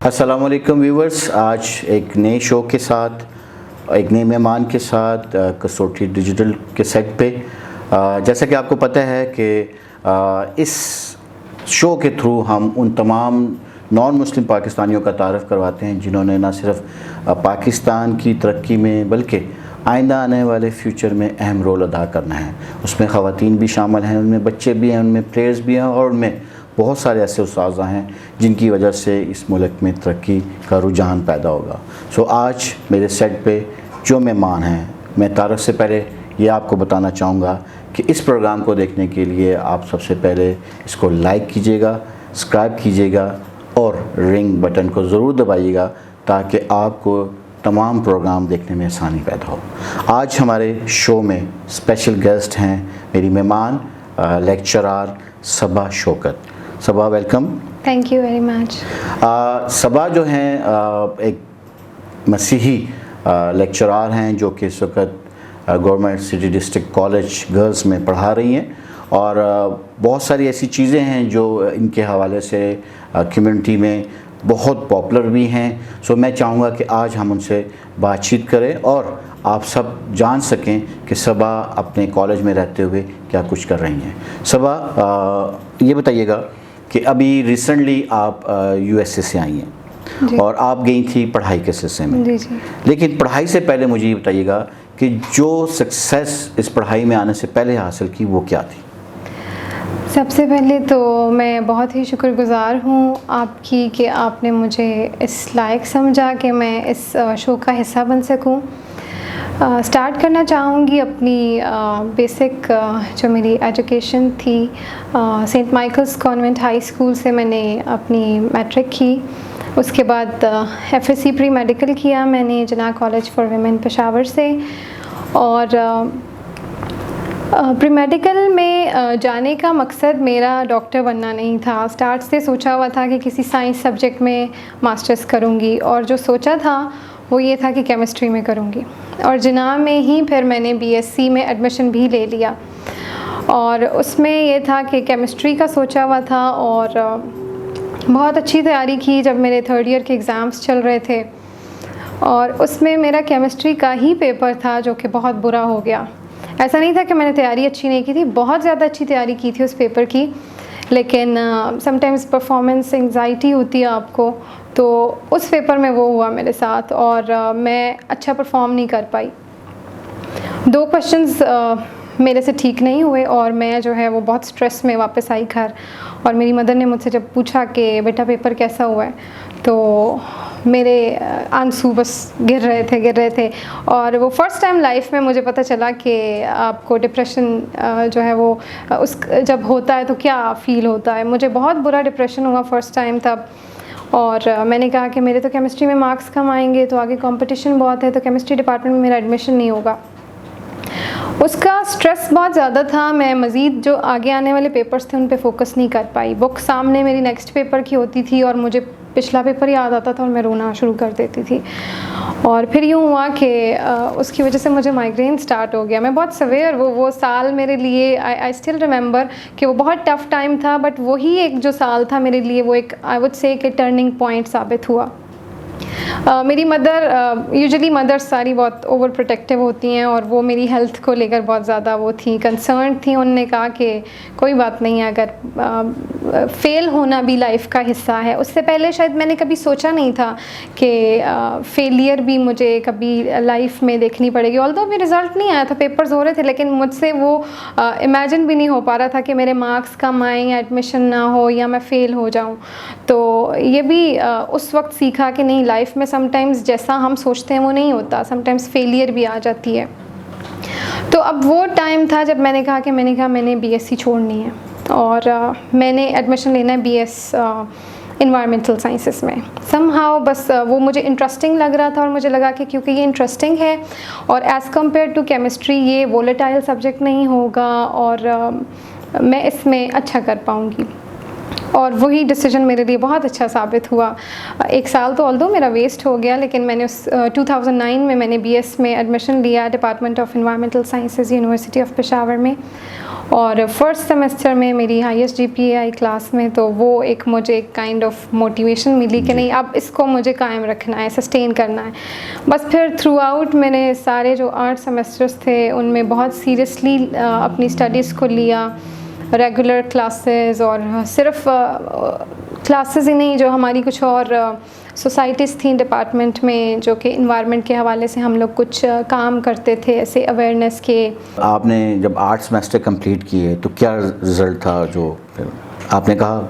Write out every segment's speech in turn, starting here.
अस्सलामुअलैकुम व्यूवर्स, आज एक नए शो के साथ, एक नए मेहमान के साथ कसौटी डिजिटल के सेट पे। जैसा कि आपको पता है कि इस शो के थ्रू हम उन तमाम नॉन मुस्लिम पाकिस्तानियों का तारफ़ करवाते हैं जिन्होंने न सिर्फ पाकिस्तान की तरक्की में बल्कि आइंदा आने वाले फ्यूचर में अहम रोल अदा करना है। उसमें ख़वातीन भी शामिल हैं, उनमें बच्चे भी हैं, उनमें प्लेयर्स भी हैं और उनमें बहुत सारे ऐसे उस्ताद हैं जिनकी वजह से इस मुल्क में तरक्की का रुझान पैदा होगा। सो आज मेरे सेट पे जो मेहमान हैं, मैं तारफ़ से पहले ये आपको बताना चाहूँगा कि इस प्रोग्राम को देखने के लिए आप सबसे पहले इसको लाइक कीजिएगा, सब्सक्राइब कीजिएगा और रिंग बटन को ज़रूर दबाइएगा ताकि आपको तमाम प्रोग्राम देखने में आसानी पैदा हो। आज हमारे शो में स्पेशल गेस्ट हैं मेरी मेहमान lecturer Saba Shaukat. Saba, welcome. Thank you very much. Saba जो हैं एक मसीही लेक्चरर हैं जो कि इस वक्त government city district college girls में पढ़ा रही हैं और बहुत सारी ऐसी चीज़ें हैं जो इनके हवाले से कम्युनिटी में बहुत पॉपुलर भी हैं। सो मैं चाहूँगा कि आज हम उनसे बातचीत करें और आप सब जान सकें कि सबा अपने कॉलेज में रहते हुए क्या कुछ कर रही हैं। सबा, ये बताइएगा कि अभी रिसेंटली आप यूएसए से आई हैं और आप गई थी पढ़ाई के सिलसिले में। जी। लेकिन पढ़ाई से पहले मुझे ये बताइएगा कि जो सक्सेस इस पढ़ाई में आने से पहले हासिल की वो क्या थी? सबसे पहले तो मैं बहुत ही शुक्रगुज़ार हूँ आपकी कि आपने मुझे इस लायक समझा कि मैं इस शो का हिस्सा बन सकूँ। स्टार्ट करना चाहूँगी अपनी बेसिक जो मेरी एजुकेशन थी Saint Michael's Convent High School से मैंने अपनी मैट्रिक की। उसके बाद एफएससी प्री मेडिकल किया मैंने जिन्ना कॉलेज फॉर वुमेन पेशावर से और प्री मेडिकल में जाने का मकसद मेरा डॉक्टर बनना नहीं था। स्टार्ट से सोचा हुआ था कि किसी साइंस सब्जेक्ट में मास्टर्स करूँगी और जो सोचा था वो ये था कि केमिस्ट्री में करूँगी और जिन्ना में ही फिर मैंने बीएससी में एडमिशन भी ले लिया और उसमें ये था कि केमिस्ट्री का सोचा हुआ था और बहुत अच्छी तैयारी की जब मेरे थर्ड ईयर के एग्ज़ाम्स चल रहे थे और उसमें मेरा केमिस्ट्री का ही पेपर था जो कि बहुत बुरा हो गया। ऐसा नहीं था कि मैंने तैयारी अच्छी नहीं की थी, बहुत ज़्यादा अच्छी तैयारी की थी उस पेपर की, लेकिन समटाइम्स परफॉर्मेंस एंग्जाइटी होती है आपको, तो उस पेपर में वो हुआ मेरे साथ और मैं अच्छा परफॉर्म नहीं कर पाई। 2 क्वेश्चंस मेरे से ठीक नहीं हुए और मैं जो है वो बहुत स्ट्रेस में वापस आई घर और मेरी मदर ने मुझसे जब पूछा कि बेटा पेपर कैसा हुआ है तो मेरे आंसू बस गिर रहे थे और वो फर्स्ट टाइम लाइफ में मुझे पता चला कि आपको डिप्रेशन जो है वो उस जब होता है तो क्या फ़ील होता है। मुझे बहुत बुरा डिप्रेशन हुआ फर्स्ट टाइम तब और मैंने कहा कि मेरे तो केमिस्ट्री में मार्क्स कम आएंगे तो आगे कंपटीशन बहुत है तो केमिस्ट्री डिपार्टमेंट में मेरा एडमिशन नहीं होगा। उसका स्ट्रेस बहुत ज़्यादा था, मैं मज़ीद जो आगे आने वाले पेपर्स थे उन पे फोकस नहीं कर पाई। बुक सामने मेरी नेक्स्ट पेपर की होती थी और मुझे पिछला पेपर याद आता था और मैं रोना शुरू कर देती थी और फिर यूँ हुआ कि उसकी वजह से मुझे माइग्रेन स्टार्ट हो गया। मैं बहुत सवेयर वो साल मेरे लिए आई स्टिल रिमेंबर कि वो बहुत टफ़ टाइम था, बट वही एक जो साल था मेरे लिए वो एक आई वुड से कि टर्निंग पॉइंट साबित हुआ। मेरी मदर यूजुअली मदर्स सारी बहुत ओवर प्रोटेक्टिव होती हैं और वो मेरी हेल्थ को लेकर बहुत ज़्यादा वो थी कंसर्न थी। उन्होंने कहा कि कोई बात नहीं है, अगर फ़ेल होना भी लाइफ का हिस्सा है। उससे पहले शायद मैंने कभी सोचा नहीं था कि फेलियर भी मुझे कभी लाइफ में देखनी पड़ेगी। ऑल्दो भी रिज़ल्ट नहीं आया था, पेपर्स हो रहे थे, लेकिन मुझसे वो इमेजिन भी नहीं हो पा रहा था कि मेरे मार्क्स कम आए या एडमिशन ना हो या मैं फ़ेल हो जाऊँ। तो ये भी उस वक्त सीखा कि नहीं, लाइफ में समटाइम्स जैसा हम सोचते हैं वो नहीं होता, समटाइम्स फेलियर भी आ जाती है। तो अब वो टाइम था जब मैंने कहा मैंने बीएससी छोड़नी है और मैंने एडमिशन लेना है बीएस इन्वायरमेंटल साइंसेस में। समहाउ बस वो मुझे इंटरेस्टिंग लग रहा था और मुझे लगा कि क्योंकि ये इंटरेस्टिंग है और एज़ कम्पेयर टू केमिस्ट्री ये वोलेटाइल सब्जेक्ट नहीं होगा और मैं इसमें अच्छा कर पाऊँगी। और वही डिसीजन मेरे लिए बहुत अच्छा साबित हुआ। एक साल तो ऑल्दो मेरा वेस्ट हो गया, लेकिन मैंने उस 2009 में मैंने BS में एडमिशन लिया department of environmental sciences university of Peshawar में। और फर्स्ट सेमेस्टर में मेरी हाईएस्ट GPA आई क्लास में, तो वो एक मुझे एक काइंड ऑफ मोटिवेशन मिली कि नहीं, अब इसको मुझे कायम रखना है, सस्टेन करना है। बस फिर थ्रू आउट मैंने सारे जो 8 सेमेस्टर्स थे उनमें बहुत सीरियसली अपनी स्टडीज़ को लिया, रेगुलर क्लासेस, और सिर्फ क्लासेस ही नहीं, जो हमारी कुछ और सोसाइटीज़ थी डिपार्टमेंट में जो कि इन्वायरमेंट के हवाले से हम लोग कुछ काम करते थे, ऐसे अवेयरनेस के। आपने जब 8 सेमेस्टर कंप्लीट किए तो क्या रिज़ल्ट था जो फिर आपने कहा?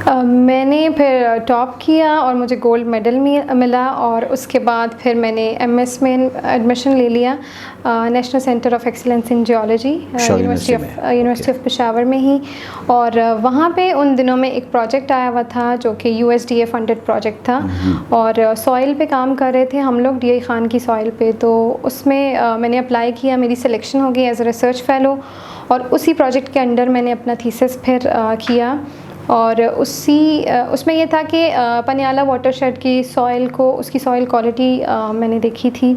मैंने फिर टॉप किया और मुझे गोल्ड मेडल मिला, और उसके बाद फिर मैंने MS में एडमिशन ले लिया national centre of excellence in geology university of Peshawar में ही। और वहाँ पे उन दिनों में एक प्रोजेक्ट आया हुआ था जो कि USDA फंडेड प्रोजेक्ट था, और सॉइल पे काम कर रहे थे हम लोग, DI खान की सॉइल पे। तो उसमें मैंने अप्लाई किया, मेरी सिलेक्शन हो गई एज ए रिसर्च फेलो, और उसी प्रोजेक्ट के अंडर मैंने अपना थीसिस फिर किया। और उसमें ये था कि पनियाला वाटरशेड की सॉइल को, उसकी सॉइल क्वालिटी मैंने देखी थी।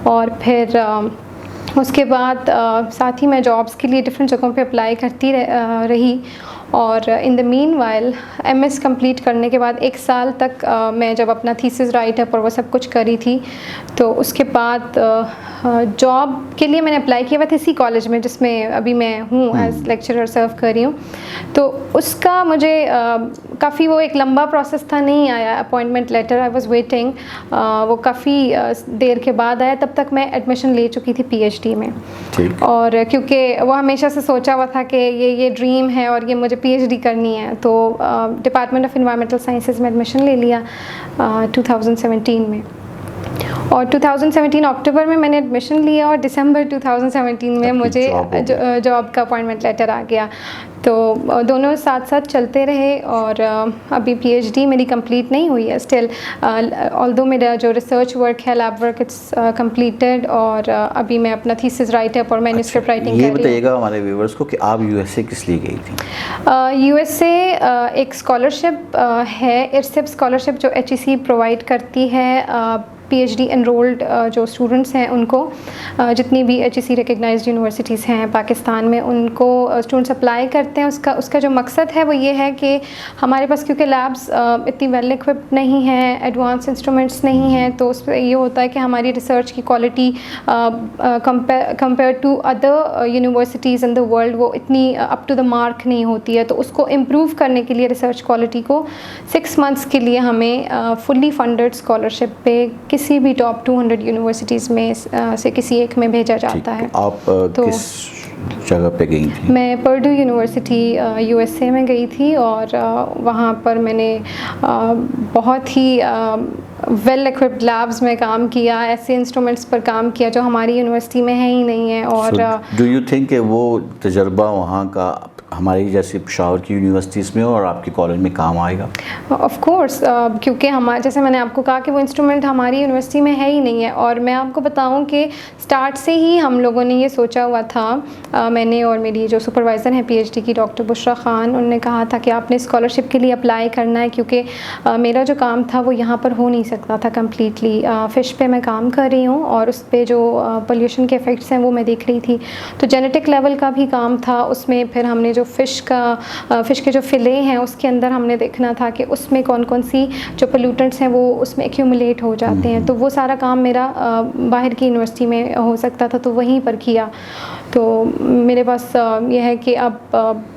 और फिर उसके बाद साथ ही मैं जॉब्स के लिए डिफरेंट जगहों पे अप्लाई करती रही। और in the mean while MS complete करने के बाद 1 साल तक मैं जब अपना थीसिस राइट अप और वो सब कुछ करी थी, तो उसके बाद जॉब के लिए मैंने अप्लाई किया हुआ था इसी कॉलेज में जिसमें अभी मैं हूँ एज लेक्चरर सर्व कर रही हूँ। तो उसका मुझे काफ़ी वो एक लंबा प्रोसेस था, नहीं आया appointment letter, I was waiting, वो काफ़ी देर के बाद आया। तब तक मैं एडमिशन ले चुकी थी PhD में। और क्योंकि वो हमेशा से सोचा हुआ था कि ये ड्रीम है और ये मुझे PhD करनी है, तो डिपार्टमेंट ऑफ एनवायरमेंटल साइंसेज में एडमिशन ले लिया 2017 में। और 2017 अक्टूबर में मैंने एडमिशन लिया, और दिसंबर 2017 में मुझे जॉब का अपॉइंटमेंट लेटर आ गया। तो दोनों साथ साथ चलते रहे, और अभी PhD मेरी कंप्लीट नहीं हुई है स्टिल, ऑल्दो मेरा जो रिसर्च वर्क है, लैब वर्क, इट्स कंप्लीटेड, और अभी मैं अपना थीसिस राइट अप और मैन्युस्क्रिप्ट राइटिंग कर रही हूँ। ये बताइएगा हमारे व्यूअर्स को कि आप USA किस लिए गई थी? USA एक स्कॉलरशिप है, इरसिप स्कॉलरशिप, जो HEC प्रोवाइड करती है PhD एनरोल्ड जो स्टूडेंट्स हैं उनको, जितनी भी HEC रिकग्नाइज्ड यूनिवर्सिटीज़ हैं पाकिस्तान में, उनको स्टूडेंट्स अप्लाई करते हैं। उसका जो मकसद है वो ये है कि हमारे पास क्योंकि लैब्स इतनी वेल इक्विप्ड नहीं हैं, एडवांस इंस्ट्रूमेंट्स नहीं हैं, तो उस पर ये होता है कि हमारी रिसर्च की quality compare to other universities in the world वो इतनी अप टू द मार्क नहीं होती है। तो उसको इम्प्रूव करने के लिए रिसर्च क्वालिटी को 6 मंथ्स के लिए हमें फुल्ली फंडेड स्कॉलरशिप पे किसी भी टॉप 200 यूनिवर्सिटीज़ में से किसी एक में भेजा जाता है। आप किस जगह पे गई थी? मैं पर्डू यूनिवर्सिटी USA में गई थी, और वहाँ पर मैंने बहुत ही वेल इक्विप्ड लैब्स में काम किया, ऐसे इंस्ट्रूमेंट्स पर काम किया जो हमारी यूनिवर्सिटी में है ही नहीं है। और डू यू थिंक कि वो तजर्बा वहाँ का हमारी जैसे पेशावर की यूनिवर्सिटीज़ में और आपके कॉलेज में काम आएगा? ऑफ कोर्स, क्योंकि हमारे, जैसे मैंने आपको कहा कि वो इंस्ट्रूमेंट हमारी यूनिवर्सिटी में है ही नहीं है। और मैं आपको बताऊं कि स्टार्ट से ही हम लोगों ने ये सोचा हुआ था, मैंने और मेरी जो सुपरवाइज़र हैं PhD की डॉक्टर बुशरा ख़ान, उनने कहा था कि आपने स्कॉलरशिप के लिए अप्लाई करना है, क्योंकि मेरा जो काम था वो यहाँ पर हो नहीं सकता था कम्प्लीटली। फ़िश पे मैं काम कर रही हूँ और उस पर जो पोल्यूशन के इफ़ेक्ट्स हैं वो मैं देख रही थी। तो जेनेटिक लेवल का भी काम था उसमें। फिर हमने जो फ़िश के जो फ़िले हैं उसके अंदर हमने देखना था कि उसमें कौन कौन सी जो पोल्यूटेंट्स हैं वो उसमें एक्यूमुलेट हो जाते हैं। तो वो सारा काम मेरा बाहर की यूनिवर्सिटी में हो सकता था, तो वहीं पर किया। तो मेरे पास ये है कि अब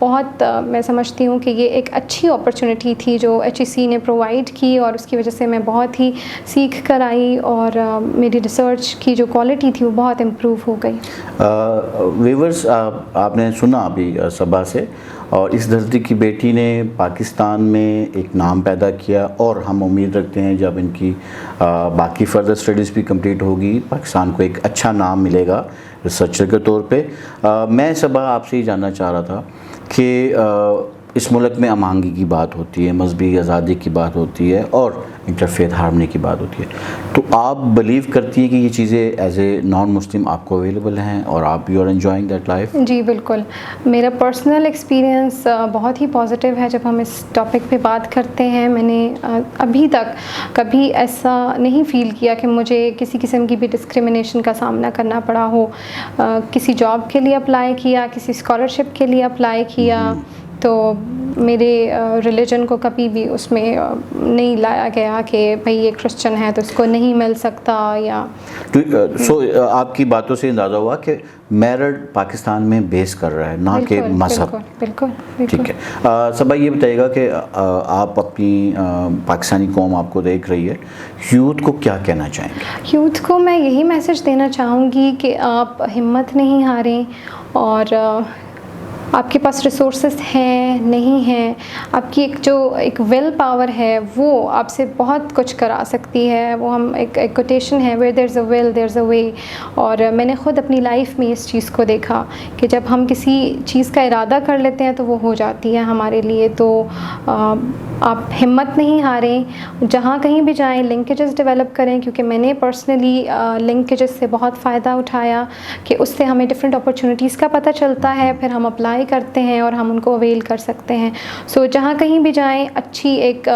बहुत मैं समझती हूँ कि ये एक अच्छी अपॉर्चुनिटी थी जो HEC ने प्रोवाइड की, और उसकी वजह से मैं बहुत ही सीख कर आई, और मेरी रिसर्च की जो क्वालिटी थी वो बहुत इम्प्रूव हो गई। व्यूअर्स, आपने सुना अभी सबा से, और इस धरती की बेटी ने पाकिस्तान में एक नाम पैदा किया, और हम उम्मीद रखते हैं जब इनकी बाकी फ़र्दर स्टडीज़ भी कंप्लीट होगी पाकिस्तान को एक अच्छा नाम मिलेगा रिसर्चर के तौर पे। मैं सबा आपसे ही जानना चाह रहा था कि इस मुल्क में अमांगी की बात होती है, मजहबी आज़ादी की बात होती है, और इंटरफेथ हार्मनी की बात होती है। तो आप बिलीव करती हैं कि ये चीज़ें एज ए नॉन मुस्लिम आपको अवेलेबल हैं और आप you are enjoying that life? जी बिल्कुल, मेरा पर्सनल एक्सपीरियंस बहुत ही पॉजिटिव है जब हम इस टॉपिक पे बात करते हैं। मैंने अभी तक कभी ऐसा नहीं फ़ील किया कि मुझे किसी किस्म की भी डिस्क्रिमिनेशन का सामना करना पड़ा हो। किसी जॉब के लिए अप्लाई किया, किसी स्कॉलरशिप के लिए अप्लाई किया, तो मेरे रिलीजन को कभी भी उसमें नहीं लाया गया कि भाई ये क्रिश्चियन है तो इसको नहीं मिल सकता या तो आपकी बातों से अंदाज़ा हुआ कि मेरिट पाकिस्तान में बेस कर रहा है, ना कि मज़हब। बिल्कुल। ठीक है। सबा ये बताइएगा कि आप अपनी पाकिस्तानी कौम आपको देख रही है, यूथ को क्या कहना चाहेंगे? यूथ को मैं यही मैसेज देना चाहूँगी कि आप हिम्मत नहीं हारें और आपके पास रिसोर्सेज हैं नहीं हैं, आपकी एक विल पावर है वो आपसे बहुत कुछ करा सकती है। वो हम एक कोटेशन है, where there is a will there is a way. और मैंने ख़ुद अपनी लाइफ में इस चीज़ को देखा कि जब हम किसी चीज़ का इरादा कर लेते हैं तो वो हो जाती है हमारे लिए। तो आप हिम्मत नहीं हारें, जहाँ कहीं भी जाएं लिंकेजेस डेवलप करें, क्योंकि मैंने पर्सनली लिंकेजेस से बहुत फ़ायदा उठाया कि उससे हमें डिफरेंट अपॉर्चुनिटीज़ का पता चलता है, फिर हम अप्लाई करते हैं और हम उनको अवेल कर सकते हैं। सो जहाँ कहीं भी जाएं अच्छी एक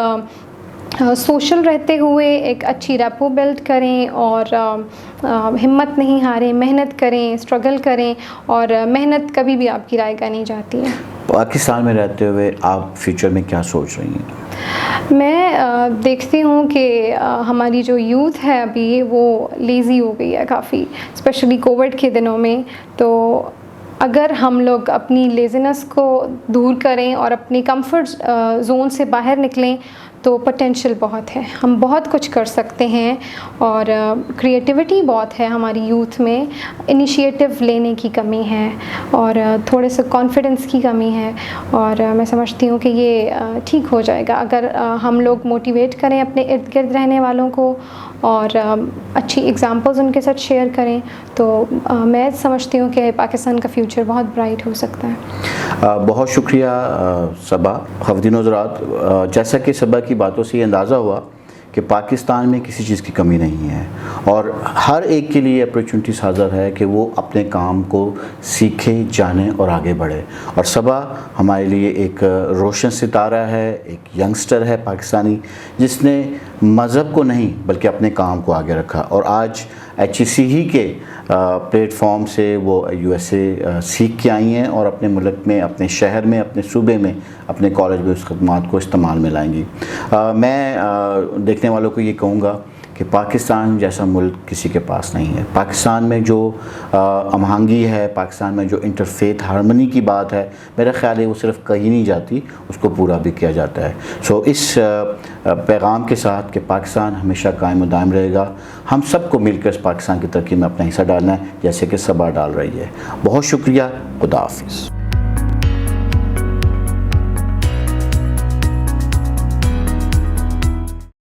सोशल रहते हुए एक अच्छी रेपो बिल्ड करें और हिम्मत नहीं हारें, मेहनत करें, स्ट्रगल करें और मेहनत कभी भी आपकी रायगा नहीं जाती है। पाकिस्तान में रहते हुए आप फ्यूचर में क्या सोच रही हैं? मैं देखती हूँ कि हमारी जो यूथ है अभी वो लेज़ी हो गई है काफ़ी, स्पेशली कोविड के दिनों में। तो अगर हम लोग अपनी लेज़ीनेस को दूर करें और अपनी कंफर्ट जोन से बाहर निकलें तो पोटेंशियल बहुत है, हम बहुत कुछ कर सकते हैं और क्रिएटिविटी बहुत है हमारी यूथ में। इनिशिएटिव लेने की कमी है और थोड़े से कॉन्फिडेंस की कमी है और मैं समझती हूँ कि ये ठीक हो जाएगा अगर हम लोग मोटिवेट करें अपने इर्द गिर्द रहने वालों को और अच्छी एग्जांपल्स उनके साथ शेयर करें। तो मैं समझती हूँ कि पाकिस्तान का फ्यूचर बहुत ब्राइट हो सकता है। बहुत शुक्रिया सबा। ख़वातीन हज़रात, जैसा कि सबा की बातों से ये अंदाज़ा हुआ कि पाकिस्तान में किसी चीज़ की कमी नहीं है और हर एक के लिए अपॉर्चुनिटीज़ हाज़िर है कि वो अपने काम को सीखे, जाने और आगे बढ़े। और सबा हमारे लिए एक रोशन सितारा है, एक यंगस्टर है पाकिस्तानी जिसने मज़हब को नहीं बल्कि अपने काम को आगे रखा और आज HEC के प्लेटफॉर्म से वो USA सीख के आई हैं और अपने मुल्क में, अपने शहर में, अपने सूबे में, अपने कॉलेज में उस खदमात को इस्तेमाल में लाएंगी। मैं देखने वालों को ये कहूँगा कि पाकिस्तान जैसा मुल्क किसी के पास नहीं है। पाकिस्तान में जो अमहंगी है, पाकिस्तान में जो इंटरफेथ हार्मनी की बात है, मेरा ख्याल है वो सिर्फ कही नहीं जाती, उसको पूरा भी किया जाता है। सो इस पैगाम के साथ कि पाकिस्तान हमेशा कायम व दायम रहेगा, हम सबको मिलकर इस पाकिस्तान की तरक्की में अपना हिस्सा डालना है जैसे कि सबा डाल रही है। बहुत शुक्रिया। खुदा हाफिज़।